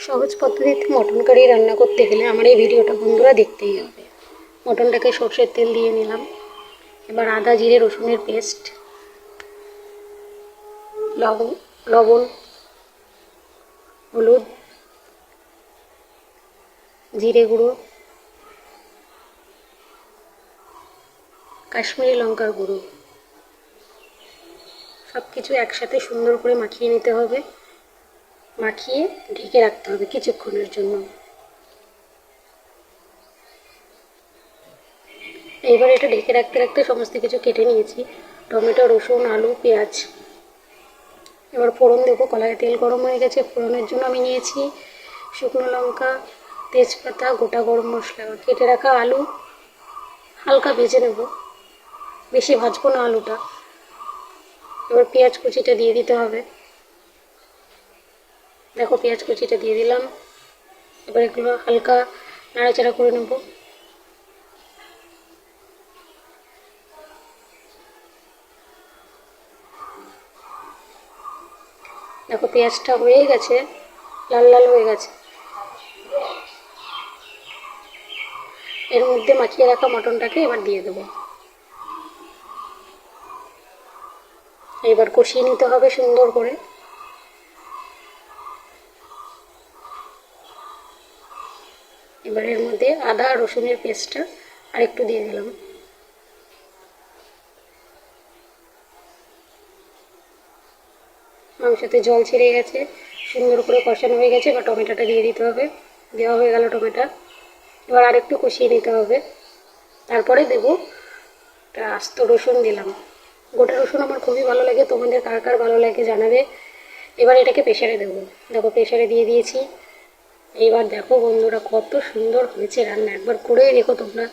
সহজ পদ্ধতিতে mutton curry রান্না করতে গেলে আমার এই ভিডিওটা বন্ধুরা দেখতেই হবে। মটনটাকে সর্ষের তেল দিয়ে নিলাম। এবার আদা জিরে রসুনের পেস্ট, লবণ, হলুদ, জিরে গুঁড়ো, কাশ্মীরি লঙ্কার গুঁড়ো সব কিছু একসাথে সুন্দর করে মাখিয়ে নিতে হবে। মাখিয়ে ঢেকে রাখতে হবে কিছুক্ষণের জন্য। এইবার এটা ঢেকে রাখতে রাখতে সমস্ত কিছু কেটে নিয়েছি, টমেটো, রসুন, আলু, পেঁয়াজ। এবার ফোড়ন দেবো। কড়াইয়ে তেল গরম হয়ে গেছে। ফোড়নের জন্য আমি নিয়েছি শুকনো লঙ্কা, তেজপাতা, গোটা গরম মশলা। কেটে রাখা আলু হালকা ভেজে নেব, বেশি ভাজবো না আলুটা। এবার পেঁয়াজ কুচিটা দিয়ে দিতে হবে। দেখো পেঁয়াজ কুচিটা দিয়ে দিলাম। এবার এগুলো হালকা নাড়াচাড়া করে নেব। দেখো পেঁয়াজটা হয়ে গেছে, লাল লাল হয়ে গেছে। এর মধ্যে মাখিয়ে রাখা মটনটাকে এবার দিয়ে দেবো। এবার কষিয়ে নিতে হবে সুন্দর করে। এবার এর মধ্যে আদা রসুনের পেস্টটা আর একটু দিয়ে দিলাম। মাংসতে জল ছেড়ে গেছে, সুন্দর করে কষানো হয়ে গেছে। এবার টমেটোটা দিয়ে দিতে হবে। দেওয়া হয়ে গেল টমেটো। এবার আর একটু কষিয়ে নিতে হবে। তারপরে দেবো আস্ত রসুন দিলাম। গোটা রসুন আমার খুবই ভালো লাগে, তোমাদের কার কার ভালো লাগে জানাবে। এবার এটাকে প্রেসারে দেবো। দেখো প্রেসারে দিয়ে দিয়েছি। এইবার দেখো বন্ধুরা কত সুন্দর হয়েছে রান্না, একবার করেই দেখো তোমরা।